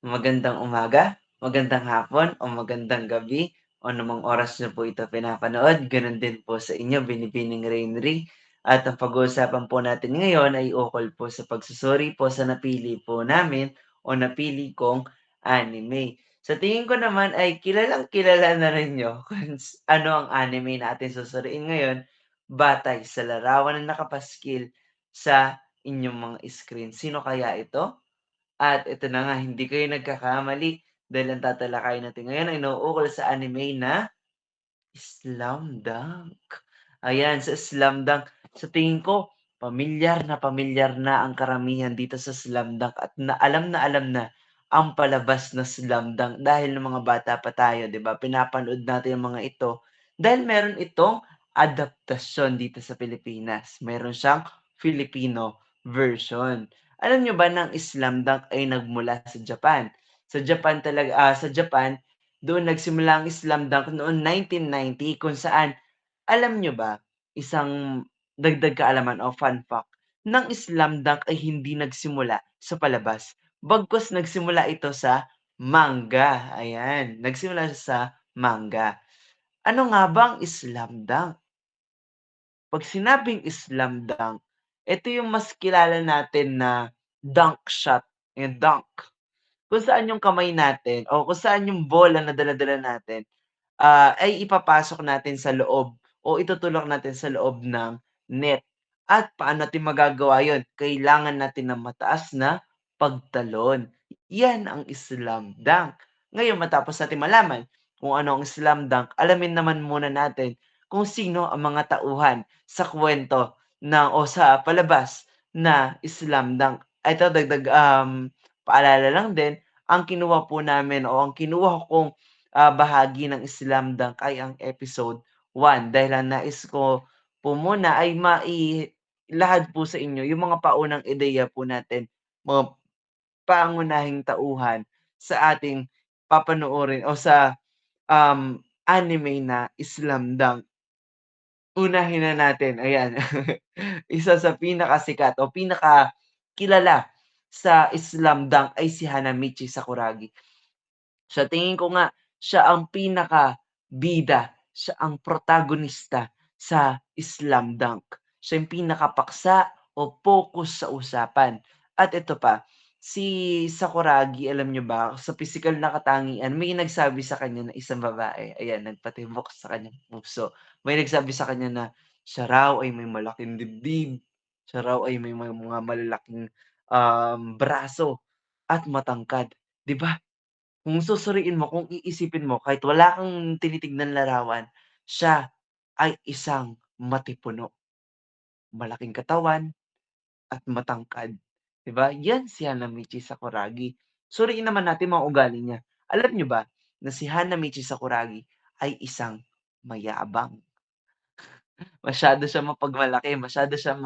Magandang umaga, magandang hapon, o magandang gabi, o anumang oras niyo po ito pinapanood. Gano'n din po sa inyo, Binibining Rainry. At ang pag-uusapan po natin ngayon ay ukol po sa pagsusuri po sa napili po namin o napili kong anime. Sa tingin ko naman ay kilalang-kilala na rin niyo kung ano ang anime na ating susuriin ngayon batay sa larawan na nakapaskil sa inyong mga screen. Sino kaya ito? At ito na nga, hindi kayo nagkakamali dahil ang tatalakayin natin ngayon ay nauukol sa anime na Slam Dunk. Ayan, sa Slam Dunk, sa tingin ko, pamilyar na ang karamihan dito sa Slam Dunk at na alam na ang palabas na Slam Dunk dahil nung mga bata pa tayo, 'di ba? Pinapanood natin yung mga ito dahil meron itong adaptasyon dito sa Pilipinas. Meron siyang Filipino version. Alam nyo ba na ang Slam Dunk ay nagmula sa Japan? Sa Japan doon nagsimula ang slam dunk noon 1990 kung saan alam nyo ba, isang dagdag kaalaman o fun fact, ng slam dunk ay hindi nagsimula sa palabas, bagkus nagsimula ito sa manga, ayan, nagsimula siya sa manga. Ano nga ba ang slam dunk? 'Pag sinabing slam dunk, ito yung mas kilala natin na dunk shot, yung dunk. Kung saan yung kamay natin o kung saan yung bola na dala-dala natin, ay ipapasok natin sa loob o itutulak natin sa loob ng net. At paano natin magagawa yun? Kailangan natin ng mataas na pagtalon. Yan ang slam dunk. Ngayon matapos natin malaman kung ano ang slam dunk, alamin naman muna natin kung sino ang mga tauhan sa kwento na o sa palabas na slam dunk. Ito paalala lang din, ang kinuha po namin o ang kinuha kong bahagi ng Slam Dunk ay ang episode 1 dahil ang nais ko po muna ay mailahad po sa inyo yung mga paunang ideya po natin, mga pangunahing tauhan sa ating papanoorin o sa, anime na Slam Dunk. Unahin na natin, ayan. Isa sa pinakasikat o pinakakilala sa Slam Dunk ay si Hanamichi Sakuragi. Sa tingin ko nga, siya ang pinakabida, siya ang protagonista sa Slam Dunk. Siya yung pinakapaksa o focus sa usapan. At ito pa, si Sakuragi, alam niyo ba, sa pisikal na katangian, may nagsabi sa kanya na isang babae, ayan, nagpatibok sa kanyang puso. May nagsabi sa kanya na siya raw ay may malaking dibdib, siya raw ay may mga malalaking braso at matangkad. 'Di ba? Kung susuriin mo, kung iisipin mo kahit wala kang tinitignan larawan, siya ay isang matipuno, malaking katawan at matangkad, 'di ba? Yan si Hanamichi Sakuragi. Suriin naman natin mga ugali niya. Alam niyo ba na si Hanamichi Sakuragi ay isang mayabang? Masyado siyang mapagmalaki, masyado siyang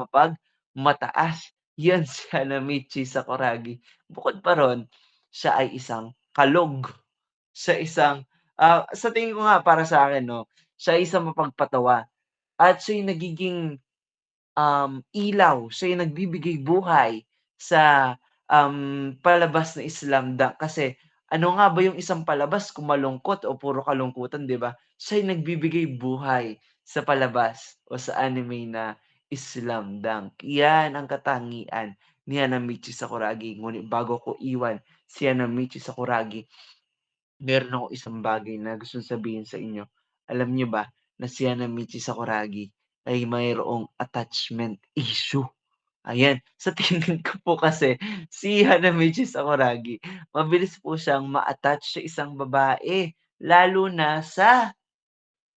mataas. Yan si Hanamichi Sakuragi. Bukod pa ro'n, siya ay isang kalog. Siya isang, sa tingin ko nga para sa'kin 'no, siya ay isang mapagpatawa at siya yung nagiging, ilaw, siya yung nagbibigay buhay sa, palabas na Slam Dunk. Kasi ano nga ba yung isang palabas kung malungkot o puro kalungkutan, 'di ba? Siya yung nagbibigay buhay sa palabas o sa anime na Slam Dunk. Yan ang katangian ni Hanamichi Sakuragi. Ngunit bago ko iwan si Hanamichi Sakuragi, meron akong isang bagay na gustong sabihin sa inyo. Alam niyo ba na si Hanamichi Sakuragi ay mayroong attachment issue? Ayan, sa tingin ko po kasi si Hanamichi Sakuragi, mabilis po siyang ma-attach sa isang babae, lalo na sa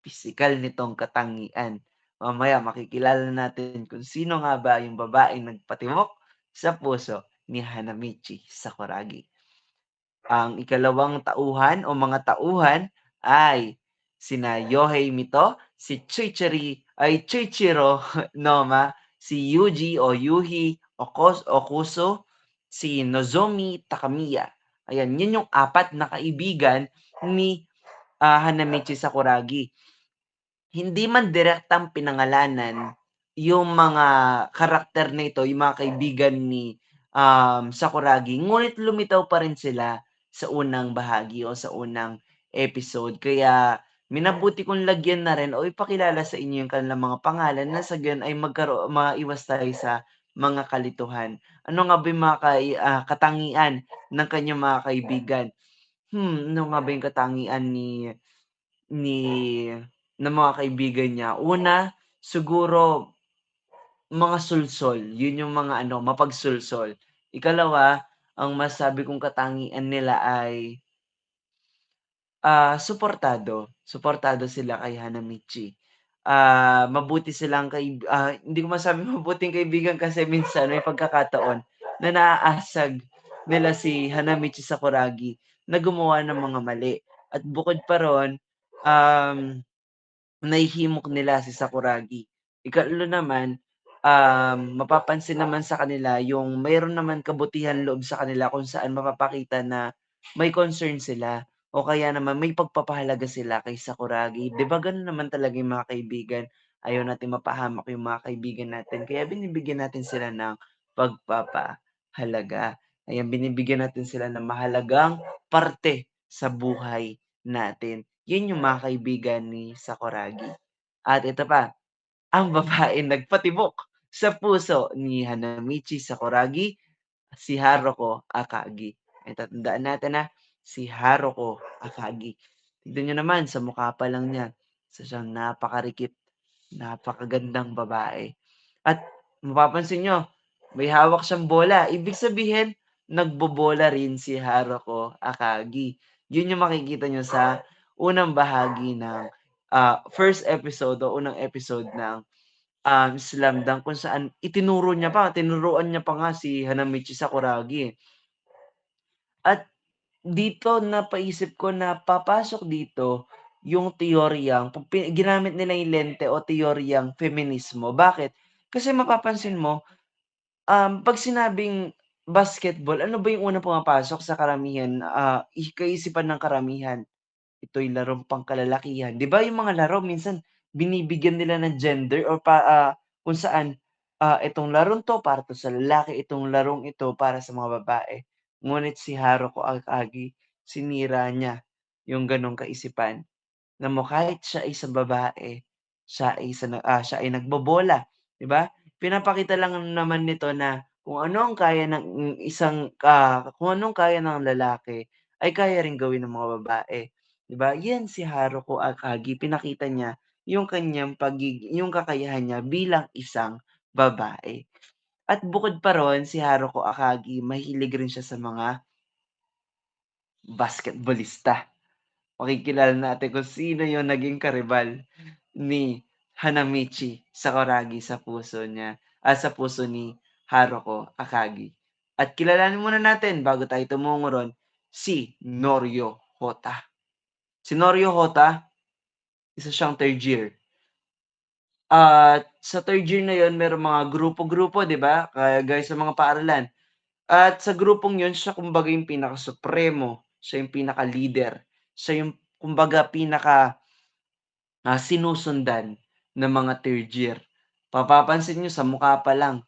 pisikal nitong katangian. Mamaya makikilala natin kung sino nga ba yung babaeng nagpatibok sa puso ni Hanamichi Sakuragi. Ang ikalawang tauhan o mga tauhan ay sina Yohei Mito, si Chuichiro Noma, si Yuji o Yuhi Okuso, si Nozomi Takamiya. Ayan, yun yung apat na kaibigan ni Hanamichi Sakuragi. Hindi man direktang pinangalanan yung mga karakter na ito, yung mga kaibigan ni Sakuragi, ngunit lumitaw pa rin sila sa unang bahagi o sa unang episode. Kaya minabuti kong lagyan na rin o ipakilala sa inyo yung kanilang mga pangalan na sa gayon ay maiwas tayo sa mga kalituhan. Ano nga ba yung mga katangian ng kanyang mga kaibigan? Ano nga ba yung katangian ni ng mga kaibigan niya? Una, siguro mga sulsol, yun yung mga ano, mapagsulsol. Ikalawa, ang masabi kong katangian nila ay, suportado sila kay Hanamichi. Mabuti silang hindi ko masabing mabuting kaibigan kasi minsan may pagkakataon na naaasag nila si Hanamichi Sakuragi na gumawa ng mga mali. At bukod pa ro'n, um nahihimok nila si Sakuragi. Ikatlo naman, mapapansin naman sa kanila yung mayroon naman kabutihan loob sa kanila kung saan mapapakita na may concern sila o kaya naman may pagpapahalaga sila kay Sakuragi. 'Di ba gano'n naman talaga yung mga kaibigan, ayaw natin mapahamak yung mga kaibigan natin kaya binibigyan natin sila ng pagpapahalaga. Ayan, binibigyan natin sila ng mahalagang parte sa buhay natin. 'Yun yung mga kaibigan ni Sakuragi. At ito pa, ang babaeng nagpatibok sa puso ni Hanamichi Sakuragi, si Haruko Akagi. Ay tatandaan natin, si Haruko Akagi. Tignan niyo naman sa mukha pa lang niya, isa siyang napakarikip, napakagandang babae. At mapapansin niyo, may hawak siyang bola, ibig sabihin nagbobola rin si Haruko Akagi. Yun yung makikita niyo sa unang bahagi ng, first episode o unang episode ng, Slam Dunk kung saan tinuruan niya pa nga si Hanamichi Sakuragi, eh. At dito napaisip ko na papasok dito yung teoryang ginamit nila yung lente o teoryang feminismo. Bakit? Kasi mapapansin mo, 'pag sinabing basketball, ano ba yung unang pumapasok sa karamihan, kaisipan ng karamihan? Ito'y larong pangkalalakihan. 'Di ba yung mga laro minsan binibigyan nila ng gender or kung saan, itong larong 'to para 'to sa lalaki, itong larong ito para sa mga babae. Ngunit si Haruko Akagi, sinira niya yung gano'ng kaisipan. Na mo kahit siya ay isang babae, siya ay nagbobola, 'di ba? Pinapakita lang naman nito na kung anong kaya ng lalaki ay kaya ring gawin ng mga babae, 'di ba? 'Yan si Haruko Akagi, pinakita niya yung kakayahan niya bilang isang babae. At bukod pa ro'n, si Haruko Akagi mahilig rin siya sa mga basketballista. Makikilala natin kung sino yung naging karibal ni Hanamichi Sakuragi sa puso ni Haruko Akagi. At kilalanin muna natin bago tayo tumungo ro'n, si Norio Hota. Si Norio Hota, isa siyang third year. At sa third year na yun merong mga grupo-grupo, 'di ba, gaya sa mga paaralan. At sa grupong yun siya kumbaga yung pinakasupremo, siya yung pinaka-leader, siya yung kumbaga sinusundan ng mga third year. Mapapansin niyo sa mukha pa lang,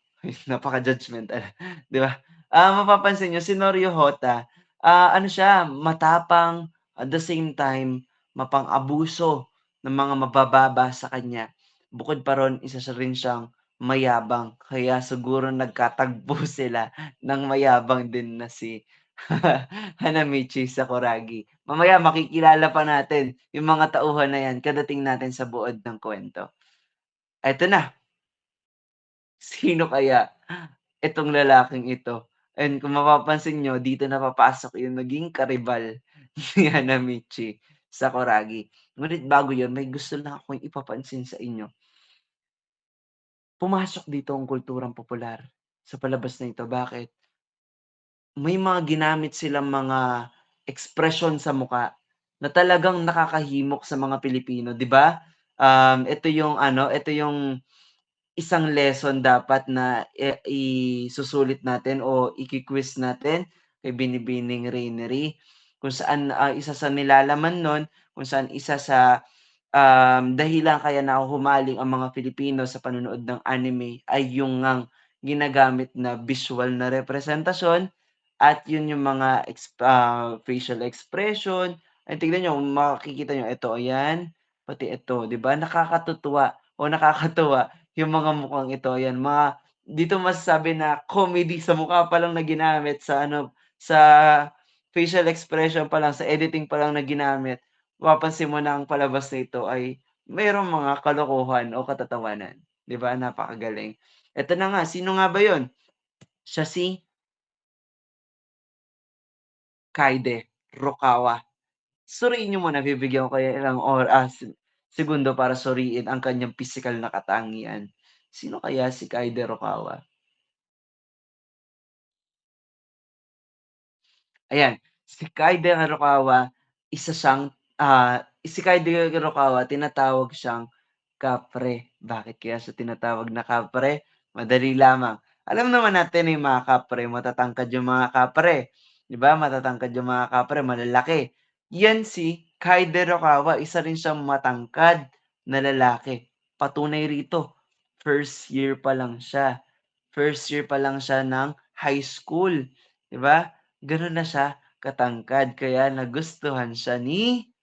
napaka-judgemental, 'di ba? Mapapansin niyo si Norio Hota, ano siya, matapang, at the same time mapang-abuso ng mga mabababa sa kanya. Bukod pa ro'n, isa siya rin siyang mayabang, kaya siguro nagkatagpo sila ng mayabang din na si Hanamichi Sakuragi. Mamaya makikilala pa natin yung mga tauhan na yan kadating natin sa buod ng kuwento. Eto na, sino kaya itong lalaking ito? And kung mapapansin niyo dito na papasok yung naging karibal ni Hanamichi Sakuragi. Ngunit bago yun may gusto lang akong ipapansin sa inyo. Pumasok dito ang kulturang popular sa palabas na ito, bakit? May mga ginamit silang mga ekspresyon sa mukha na talagang nakakahimok sa mga Pilipino, 'di ba? Ito yung isang lesson dapat na isusulit natin o iki-quiz natin kay Binibining Raillery, kung saan, isa sa nilalaman nun, kung saan isa sa, dahilan kaya nahuhumaling ang mga Pilipino sa panonood ng anime ay yung ngang ginagamit na visual na representasyon at yun yung mga facial expression. Ay tignan niyo makikita niyo ito, ayan, pati ito, 'di ba nakakatutuwa o nakakatuwa yung mga mukhang ito, ayan dito masasabi na comedy sa mukha pa lang na ginamit sa ano, sa facial expression pa lang, sa editing pa lang na ginamit, mapapansin mo na ang palabas na ito ay mayroong mga kalokohan o katatawanan, 'di ba napakagaling. Eto na nga, sino nga ba yun? Siya si Kaide Rokawa. Suriin niyo muna, bibigyan ko kayo ilang segundo para suriin ang kanyang pisikal na katangian. Sino kaya si Kaide Rokawa? Ayan, si Kaide Harukawa, isa siyang, si Kaide Harukawa tinatawag siyang kapre. Bakit kaya siya tinatawag na kapre? Madali lamang. Alam naman natin na yung mga kapre, matatangkad yung mga kapre, 'di ba? Matatangkad yung mga kapre, malalaki. Yan si Kaide Harukawa, isa rin siyang matangkad na lalaki. Patunay rito, first year pa lang siya. First year pa lang siya ng high school, 'di ba? Gano'n na siya katangkad kaya nagustuhan siya ni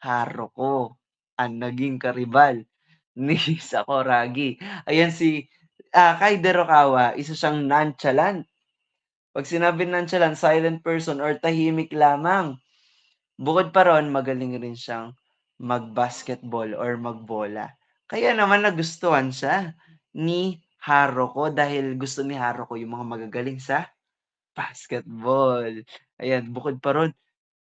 Haruko, ang naging karibal ni Sakuragi. Ayan si, Kai Derokawa, isa siyang nonchalant. 'Pag sinabing nonchalant, silent person or tahimik lamang. Bukod pa ro'n magaling rin siyang mag-basketball or magbola. Kaya naman nagustuhan siya ni Haruko dahil gusto ni Haruko yung mga magagaling sa basketball. Ayan, bukod pa ro'n,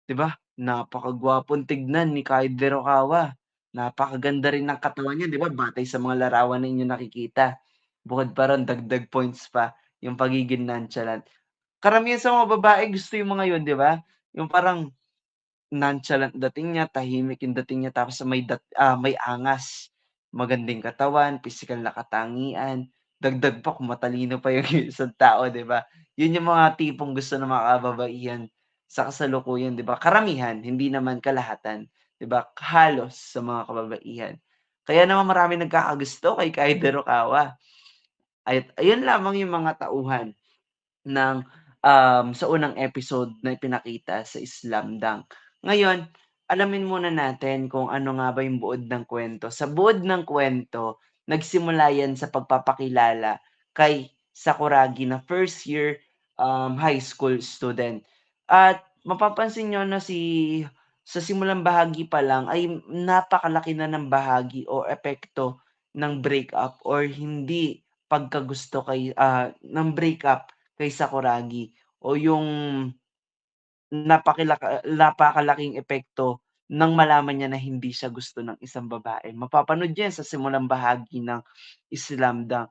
'di ba, napakagwapong tignan ni Kai Furukawa. Napakaganda rin ng katawan niya, 'di ba, batay sa mga larawan na inyong nakikita. Bukod pa ro'n, dagdag points pa yung pagiging nonchalant. Karamihan sa mga babae gusto yung mga yun, 'di ba? Yung parang nonchalant dating niya, tahimik yung dating niya tapos may angas, magandang katawan, pisikal na katangian, dagdag pa kung matalino pa yung isang tao, 'di ba? Yun yung mga tipong gusto ng mga kababaihan sa kasalukuyan, 'di ba? Karamihan, hindi naman kalahatan, 'di ba? Halos sa mga kababaihan. Kaya naman maraming nagkakagusto kay Kai Furukawa at ayun lamang yung mga tauhan ng, sa unang episode na ipinakita sa Slamdang. Ngayon, alamin muna natin kung ano nga ba yung buod ng kuwento. Sa buod ng kuwento, nagsimula yan sa pagpapakilala kay Sakuragi na first year, high school student. At mapapansin niyo na sa simulang bahagi pa lang ay napakalaki na ng bahagi o epekto ng breakup or hindi pagkagusto ng breakup kay Sakuragi o yung napakalaking epekto nang malaman niya na hindi siya gusto ng isang babae. Mapapanood yan sa simulang bahagi ng Slamdang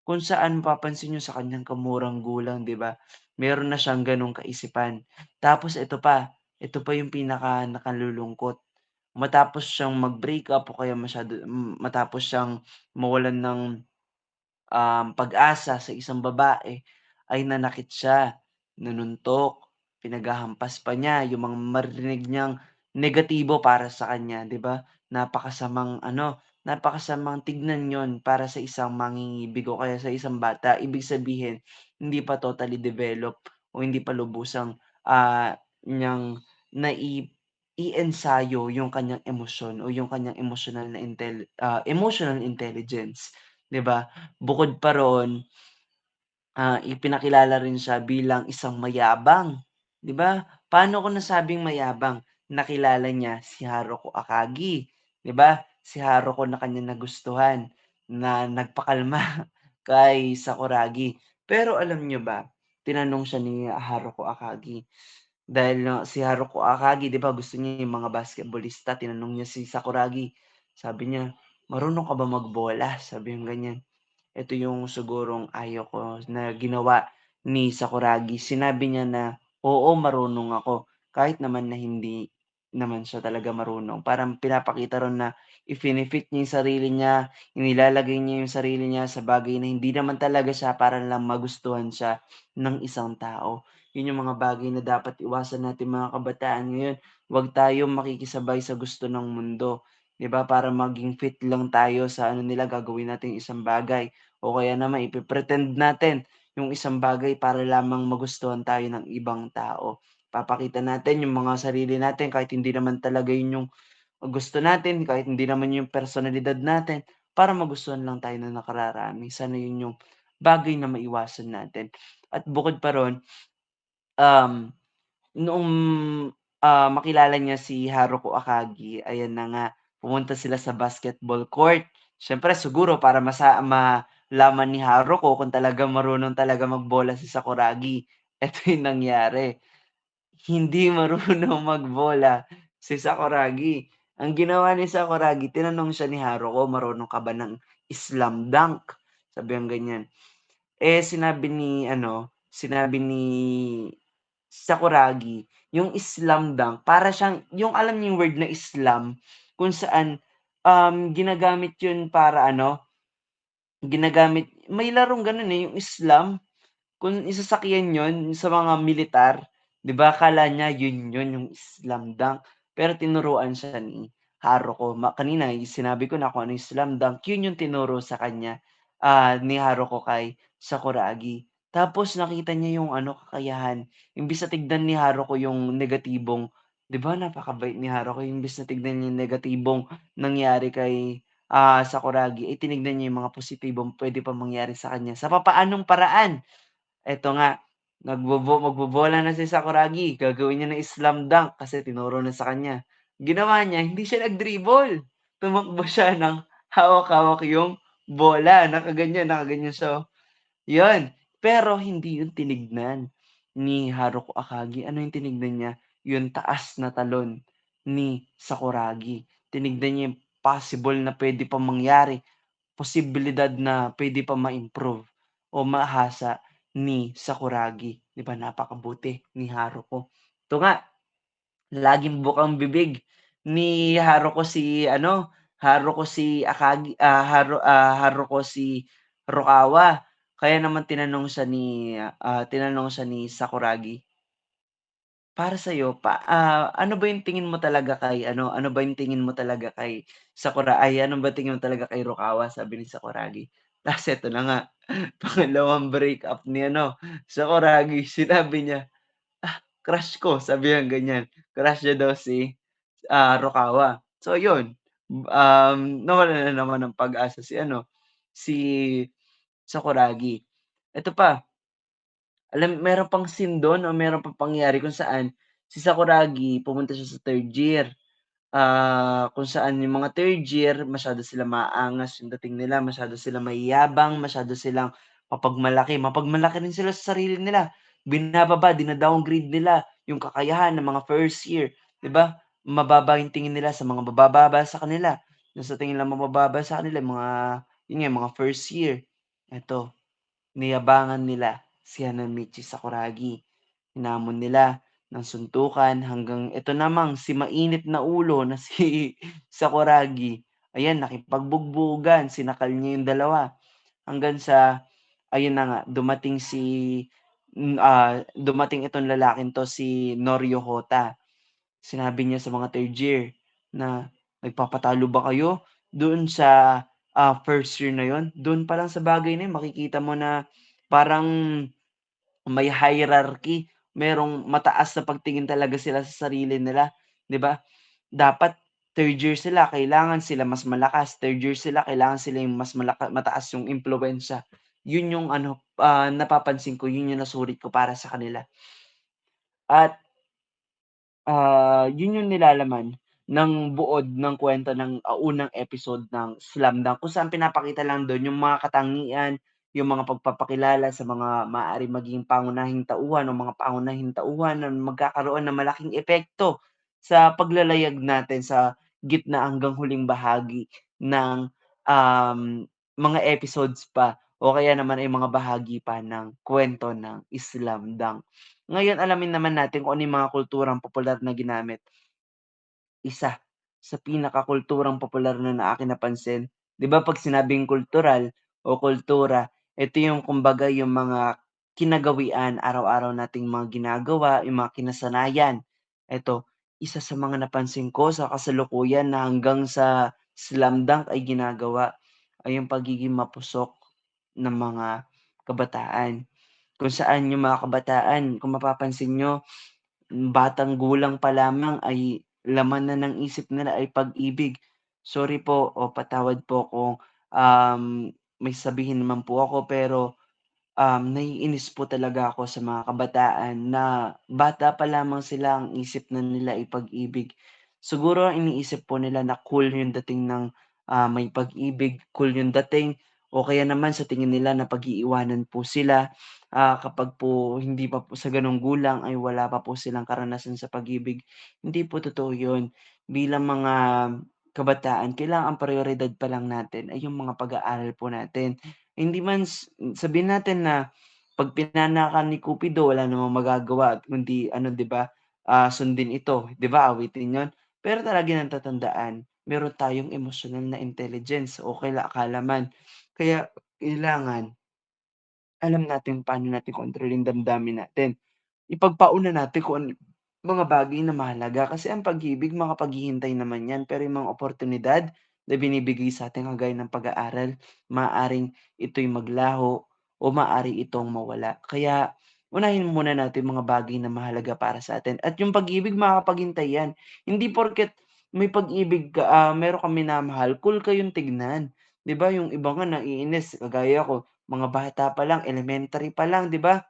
kung saan mapapansin niyo sa kanyang kamurang gulang, 'di ba, meron na siyang gano'ng kaisipan. Tapos ito pa yung pinaka nakalulungkot, matapos siyang mag-breakup o kaya matapos siyang mawalan ng pag-asa sa isang babae ay nanakit siya, nanuntok, pinaghahampas pa niya yung mga maririnig niyang negatibo para sa kanya, 'di ba? Napakasamang tignan yon para sa isang mangingibig o kaya sa isang bata. Ibig sabihin, hindi pa totally develop o hindi pa lubusang, niyang i-ensayo yung kanyang emosyon o yung kanyang emotional intelligence, 'di ba? Bukod pa roon, ipinakilala rin siya bilang isang mayabang, 'di ba? Paano ko nasabing mayabang? Nakilala niya si Haruko Akagi, 'di ba? Si Haruko na kanyang nagustuhan, na nagpakalma kay Sakuragi. Pero alam niyo ba, tinanong siya ni Haruko Akagi dahil si Haruko Akagi 'di ba gusto niya yung mga basketballista, tinanong niya si Sakuragi, sabi niya, "Marunong ka ba magbola?" Sabi niyang ganyan. Ito yung sigurong ayaw ko na ginawa ni Sakuragi. Sinabi niya na, "Oo, marunong ako." Kahit naman na hindi naman siya talaga marunong. Parang pinapakita ro'n na ifini-fit niya yung sarili niya, inilalagay niya yung sarili niya sa bagay na hindi naman talaga siya para lang magustuhan siya ng isang tao. Yun yung mga bagay na dapat iwasan natin mga kabataan ngayon. Huwag tayong makikisabay sa gusto ng mundo, 'di ba? Para maging fit lang tayo sa ano nila, gagawin nating isang bagay o kaya naman ipe-pretend natin yung isang bagay para lamang magustuhan tayo ng ibang tao. Papakita natin yung mga sarili natin kahit hindi naman talaga yun yung gusto natin, kahit hindi naman yung personalidad natin, para magustuhan lang tayo ng nakararami. Sana yun yung bagay na maiwasan natin. At bukod pa ro'n, um noong, makilala niya si Haruko Akagi, ayan na nga, pumunta sila sa basketball court. Siyempre siguro para malaman ni Haruko kung talagang marunong talaga magbola si Sakuragi. Eto yung nangyari, hindi marunong magbola si Sakuragi. Ang ginawa ni Sakuragi, tinanong siya ni Haruko, "Marunong ka ba ng slam dunk?" Sabihang ganyan. Eh, sinabi ni Sakuragi, yung slam dunk para siyang yung alam niyo yung word na slam kung saan, ginagamit yun para may larong gano'n, eh, yung slam. Kung isasakyan yun sa mga militar, 'di ba akala niya yun yung slam dunk, pero tinuruan siya ni Haruko. Kanina sinabi ko na kung ano yung slam dunk, yun yung tinuro sa kanya, ni Haruko kay Sakuragi. Tapos nakita niya yung kakayahan, imbes na tignan ni Haruko yung negatibong 'di ba napakabait ni Haruko, imbes na tignan niya yung negatibong nangyari kay, Sakuragi, eh, tinignan niya yung mga positibong puwede pang mangyari sa kanya sa papaanong paraan. Eto nga, magbobola na si Sakuragi, gagawin niya ng slam dunk kasi tinuro na sa kanya. Ginawa niya, hindi siya nag-dribble, tumakbo siya ng hawak-hawak yung bola, nakaganyan siya, oh. 'Yun, pero hindi 'yun tinignan ni Haruko Akagi. Ano 'yung tinignan niya? 'Yung taas na talon ni Sakuragi. Tinignan niya 'yung possible na puwede pang mangyari, posibilidad na puwede pang ma-improve o mahasa ni Sakuragi. 'Di ba napakabuti ni Haruko. Ito nga, laging bukang bibig ni Haruko si Haruko si Rukawa. Kaya naman tinanong siya ni Sakuragi, "Para sa'yo ano ba yung tingin mo talaga ano ba yung tingin mo talaga kay ano ba tingin mo talaga kay Rukawa?" Sabi ni Sakuragi. Ta's eto na nga, pangalawang breakup ni Sakuragi, sinabi niya, "Crush ko," sabi niyang ganyan. Crush niya daw si, Rukawa. So yun, nawalan na naman ng pag-asa si Sakuragi. Eto pa, meron pang scene dun o meron pang pangyayari kung saan si Sakuragi pumunta siya sa 3rd year. Kung saan yung mga 3rd year masyado silang maaangas yung dating nila, masyado silang mayayabang, masyado silang mapagmalaki rin sila sa sarili nila. Binababa, dina-downgrade nila yung kakayahan ng mga first year, 'di ba? Mababa yung tingin nila sa mga mabababa sa kanila, yung sa tingin nila mabababa sa kanila yun nga, mga first year. Eto, niyabangan nila si Hanamichi Sakuragi. Hinamon nila ng suntukan hanggang eto namang si mainit na ulo na si Sakuragi, ayan nakipagbugbugan, sinakal niya yung dalawa hanggang sa ayun na nga dumating itong lalaking 'to si Norio Hota. Sinabi niya sa mga 3rd year na, "Nagpapatalo ba kayo doon sa, first year na yun? Dun pa lang sa bagay na yun makikita mo na parang may hierarchy, merong mataas na pagtingin talaga sila sa sarili nila, 'di ba? Dapat 3rd year sila kailangan sila mas malakas, 3rd year sila kailangan sila yung mas mataas yung impluwensiya." Yun yung napapansin ko, yun yung nasurit ko para sa kanila at yun yung nilalaman ng buod ng kuwento ng, unang episode ng Slam Dunk kung saan pinapakita lang dun yung mga katangian, yung mga pagpapakilala sa mga maaaring maging pangunahing tauhan o mga pangunahing tauhan na magkakaroon ng malaking epekto sa paglalayag natin sa gitna hanggang huling bahagi ng, um, mga episodes pa o kaya naman ay mga bahagi pa ng kuwento ng Slam Dunk. Ngayon alamin naman natin kung ano yung mga kulturang popular na ginamit. Isa sa pinakakulturang popular na aking napansin, 'di ba 'pag sinabing kultural o kultura, ito yung kumbaga yung mga kinagawian, araw-araw nating mga ginagawa, yung mga kinasanayan. Eto, isa sa mga napansin ko sa kasalukuyan na hanggang sa slam dunk ay ginagawa, ay yung pagiging mapusok ng mga kabataan. kung saan yung mga kabataan kung mapapansin niyo, batang gulang pa lamang ay laman na ng isip nila ay pag-ibig. Sorry po o patawad po kung, um, may sabihin naman po ako pero naiinis po talaga ako sa mga kabataan na bata pa lamang sila ang isip na nila ay pag-ibig. Siguro ang iniisip po nila na cool yung dating ng, may pag-ibig, cool yung dating o kaya naman sa tingin nila na pag-iiwanan po sila, kapag po hindi pa po sa gano'ng gulang ay wala pa po silang karanasan sa pag-ibig. Hindi po totoo yun. Bilang mga kabataan kailangan ang prayoridad pa lang natin ay yung mga pag-aaral po natin. Hindi man sabihin natin na 'pag pinanakan ni Kupido wala namang magagawa kundi ano 'di ba, sundin ito, 'di ba awitin yun? Pero lagi nating tatandaan meron tayong emosyonal na intelligence o kaalaman. Kaya kailangan alam natin paano natin kontrolin damdamin natin. Ipagpauna natin kung ano mga bagay na mahalaga kasi ang pag-ibig makapaghihintay naman 'yan, pero yung mga oportunidad na binibigay sa'tin kagaya ng pag-aaral, maaaring ito'y maglaho o maaari itong mawala. Kaya unahin muna natin mga bagay na mahalaga para sa atin at yung pag-ibig makakapaghintay 'yan. Hindi porket may pag-ibig ka, meron kang minamahal, cool kayong tignan. 'Di ba yung iba nga naiinis kagaya ko, mga bata pa lang, elementary pa lang 'di ba?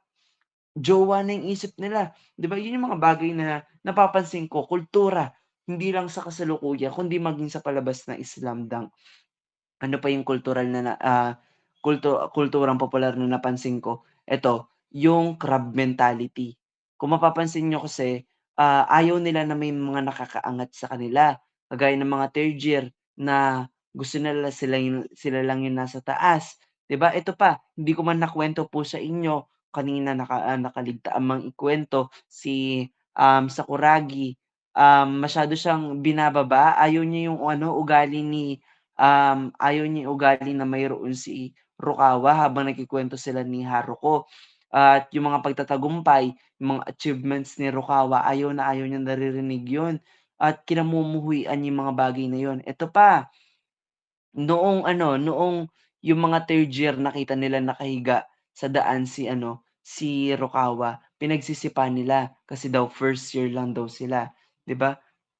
Jowa na yung isip nila, 'di ba? Yun yung mga bagay na napapansin ko kultura, hindi lang sa kasalukuyan kundi maging sa palabas na islamdang. Ano pa yung kultural na kulturang popular na napansin ko, eto, yung crab mentality. Kung mapapansin niyo kasi, ayaw nila na may mga nakakaangat sa kanila, kagaya ng mga third year na gusto nila sila lang yung nasa taas, 'di ba? Ito pa, hindi ko man nakuwento po sa inyo, kanina nakaligtaan mang ikuwento si, Sakuragi, masyado siyang binababa, ayaw niya yung ano, ugali ni ayaw niya yung ugali na mayroon si Rukawa habang nagkukuwento sila ni Haruko. At yung mga pagtatagumpay, yung mga achievements ni Rukawa ayaw niyang naririnig yun at kinamumuhian yung mga bagay na yun. Eto pa, noong yung mga third year nakita nila nakahiga sa daan si ano, si Rukawa, pinagsisipan nila kasi daw first year lang daw sila, 'di ba?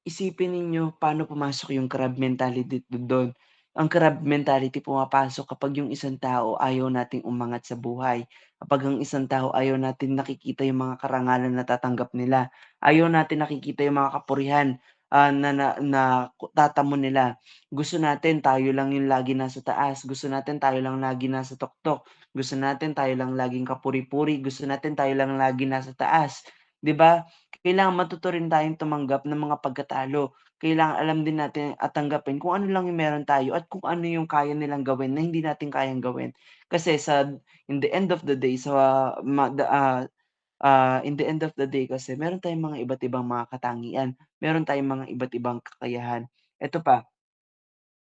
Isipin ninyo paano pumasok yung crab mentality dun. Ang crab mentality pumapasok kapag yung isang tao ayaw nating umangat sa buhay, kapag ang isang tao ayaw natin nakikita yung mga karangalan na natatanggap nila, ayaw natin nakikita yung mga kapurihan, na tatamo nila. Gusto natin tayo lang yung lagi nasa taas, gusto natin tayo lang lagi nasa tuktok, gusto natin tayo lang laging kapuri-puri, gusto natin tayo lang lagi nasa taas, 'di ba? Kailangan matuto rin tayong tumanggap ng mga pagkatalo. Kailangan alam din natin at tanggapin kung ano lang yung meron tayo at kung ano yung kaya nilang gawin na hindi natin kayang gawin. Kasi in the end of the day in the end of the day kasi meron tayong mga iba't ibang mga katangian, meron tayong mga iba't ibang kakayahan. Eto pa,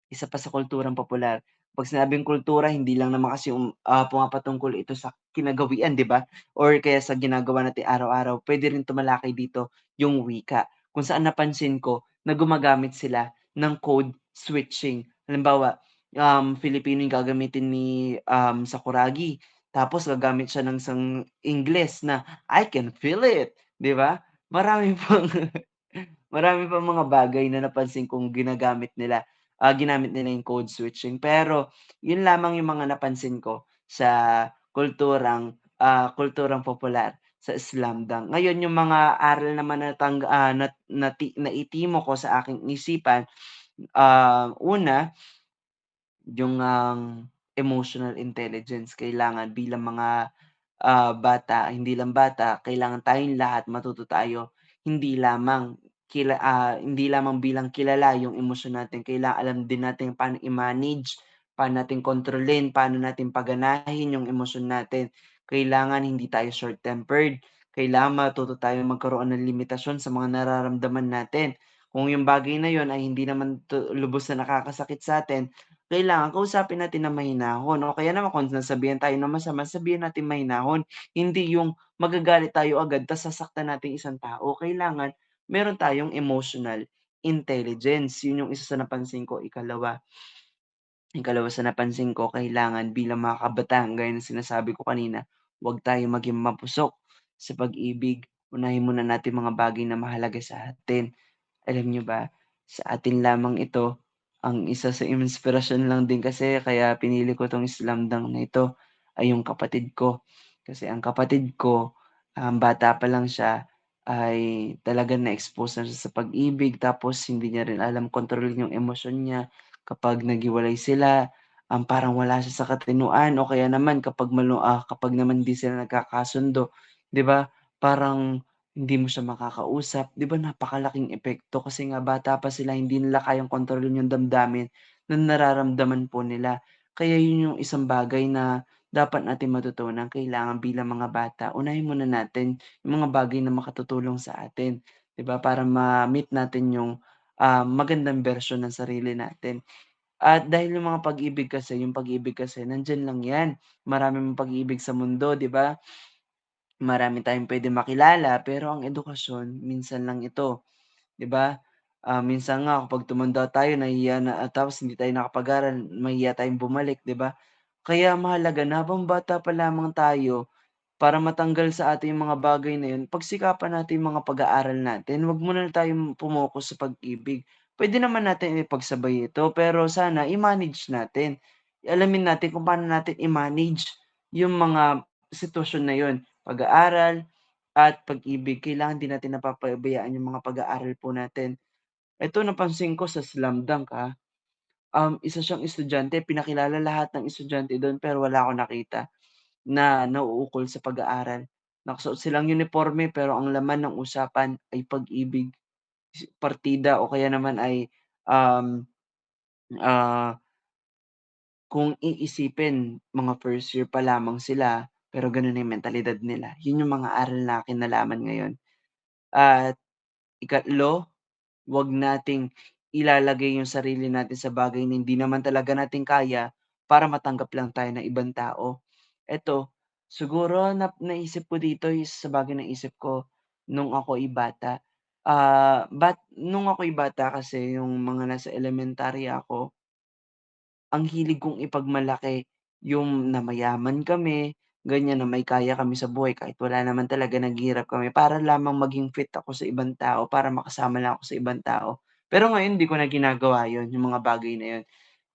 isa pa sa kulturang popular. 'Pag sinabing kultura hindi lang naman kasi pumapatungkol ito sa kinagawian, 'di ba? Or kaya sa ginagawa natin araw-araw. Puwede rin tumalakay dito yung wika, kung saan napansin ko na gumagamit sila ng code switching. Halimbawa, Filipino yung gagamitin ni, Sakuragi, tapos gagamit siya ng Ingles na, "I can feel it." 'Di ba? Marami pang marami pang mga bagay na napansin kong ginamit nila yung code switching. Pero yun lamang yung mga napansin ko sa kulturang popular sa Islamdang. Ngayon yung mga aral naman na naitimo ko sa aking isipan, una yung, emotional intelligence kailangan bilang mga, bata, hindi lang bata, kailangan tayong lahat matuto tayo. Hindi lamang bilang kilala yung emosyon natin, kailangan alam din natin paano i-manage, paano natin kontrolin, paano natin paganahin yung emosyon natin. Kailangan hindi tayo short-tempered, kailangan matuto tayong magkaroon ng limitasyon sa mga nararamdaman natin. Kung yung bagay na yun ay hindi naman lubos na nakakasakit sa'tin, kailangan kausapin natin ng mahinahon o kaya naman kung nasabihan tayo ng masama, sabihin natin mahinahon. Hindi yung magagalit tayo agad ta's sasaktan natin isang tao. Kailangan meron tayong emotional intelligence. Yun yung isa sa napansin ko. Ikalawa sa napansin ko kailangan bilang mga kabataan gaya ng sinasabi ko kanina, Huwag tayong maging mapusok sa pag-ibig. Unahin muna natin mga bagay na mahalaga sa atin. Alam niyo ba, sa atin lamang ito, ang isa sa inspirasyon lang din kasi kaya pinili ko 'tong slamdang na ito ay yung kapatid ko. Kasi ang kapatid ko, bata pa lang siya ay talagang na-expose na siya sa pag-ibig tapos hindi niya rin alam kontrolin yung emosyon niya. Kapag naghiwalay sila, parang wala siya sa katinuan o kaya naman kapag naman di sila nagkakasundo, 'di ba, parang hindi mo siya makakausap, 'di ba napakalaking epekto kasi nga bata pa sila hindi nila kayang kontrolin yung damdamin na nararamdaman po nila. Kaya yun yung isang bagay na dapat natin matutunan kailangan bilang mga bata unahin muna natin yung mga bagay na makatutulong sa atin, 'di ba, para ma-meet natin yung, magandang bersyon ng sarili natin. At dahil yung pag-ibig kasi nandiyan lang 'yan, maraming pag-ibig sa mundo, 'di ba? Marami tayong puwedeng makilala pero ang edukasyon minsan lang ito, 'di ba? Minsan nga kapag tumanda tayo nahihiya na tapos hindi tayo nakapag-aral, mahihiya tayong bumalik, 'di ba? Kaya mahalaga na habang bata pa lamang tayo, para matanggal sa atin yung mga bagay na yun, pagsikapan natin yung mga pag-aaral natin. Wag muna tayong sa pag-ibig. Puwede naman natin ipagsabay ito, pero sana i-manage natin. Alamin natin kung paano natin i-manage yung mga sitwasyon na yun. Pag-aaral at pag-ibig, kailangan din natin napapabayaan yung mga pag-aaral po natin. Ito napansin ko sa Slam Dunk, isa siyang estudyante, pinakilala lahat ng estudyante dun pero wala akong nakita na nauukol sa pag-aaral. Nakasuot silang uniporme pero ang laman ng usapan ay pag-ibig, partida o kaya naman ay, um, ah, kung iisipin mga first year pa lamang sila pero gano'n na yung mentalidad nila. Yun yung mga aral na akin nalaman ngayon. At ikatlo, 'wag nating ilalagay yung sarili natin sa bagay na hindi naman talaga natin kaya para matanggap lang tayo ng ibang tao. Eto, siguro naisip ko dito is sa bagay na naisip ko nung ako'y bata. Nung ako'y bata kasi yung mga nasa elementarya ako, ang hilig kong ipagmalaki yung na mayaman kami, ganyan, na may kaya kami sa buhay kahit wala naman talaga, naghihirap kami para lamang maging fit ako sa ibang tao, para makasama lang ako sa ibang tao. Pero ngayon hindi ko na ginagawa yun, yung mga bagay na yun.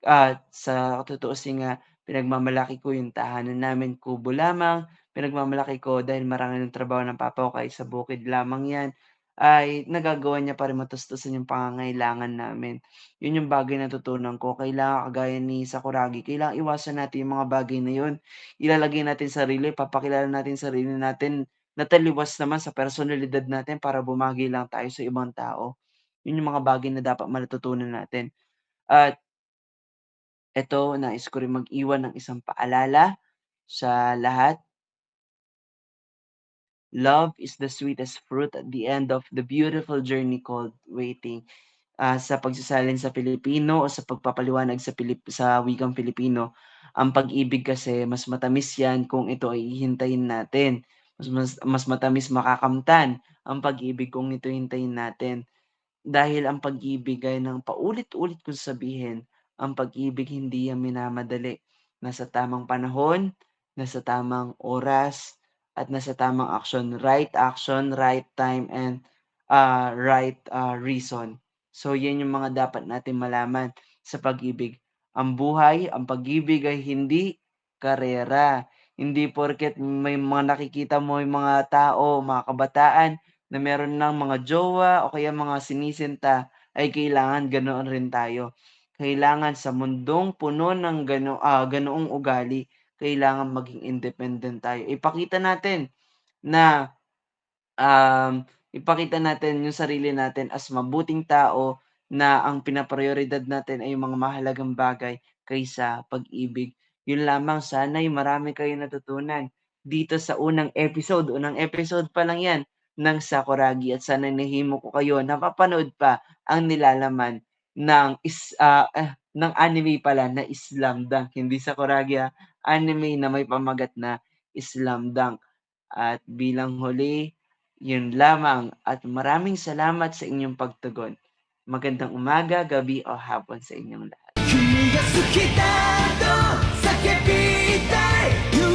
At sa tutuusin nga, pinagmamalaki ko yung tahanan namin kubo lamang, pinagmamalaki ko dahil marami ng trabaho ng papa ko kahit sa bukid lamang 'yan, ay nagagawa niya pa rin matustusan yung pangangailangan namin. Yun yung bagay na natutunan ko, kailangan kagaya ni Sakuragi, kailangang iwasan natin yung mga bagay na yun. Ilalagay natin sarili, papakilala natin sarili natin na taliwas naman sa personalidad natin para bumagay lang tayo sa ibang tao. Yun yung mga bagay na dapat matututunan natin. At eto, nais ko rin mag-iwan ng isang paalala sa lahat. Love is the sweetest fruit at the end of the beautiful journey called waiting. Sa pagsasalin sa Filipino o sa pagpapaliwanag sa wikang Filipino, ang pag-ibig kasi mas matamis 'yan kung ito ay hihintayin natin. Mas matamis makakamtan ang pag-ibig kung ito hintayin natin. Dahil ang pag-ibig gaya ng paulit-ulit kong sabihin, ang pag-ibig hindi yan minamadali. Nasa tamang panahon, nasa tamang oras, at nasa tamang action, right time, and, reason. So yan yung mga dapat natin malaman sa pag-ibig. Ang pag-ibig ay hindi karera. Hindi porket may mga nakikita mo yung mga tao, mga kabataan na meron ng mga jowa o kaya mga sinisinta ay kailangan ganoon rin tayo. Kailangan sa mundong puno ng ganoong ugali, kailangan maging independent tayo. Na ipakita natin yung sarili natin as mabuting tao na ang pinaprayoridad natin ay yung mga mahalagang bagay kaysa pag-ibig. Yun lamang, sana'y marami kayong natutunan dito sa unang episode pa lang 'yan ng Sakuragi at sana'y nahimo ko kayo na mapanood pa ang nilalaman ng anime pala na Slam Dunk, hindi Sakuragi, anime na may pamagat na Slam Dunk. At bilang huli, yun lamang at maraming salamat sa inyong pagtugon. Magandang umaga, gabi o hapon sa inyong lahat. 君が好きだと叫びたい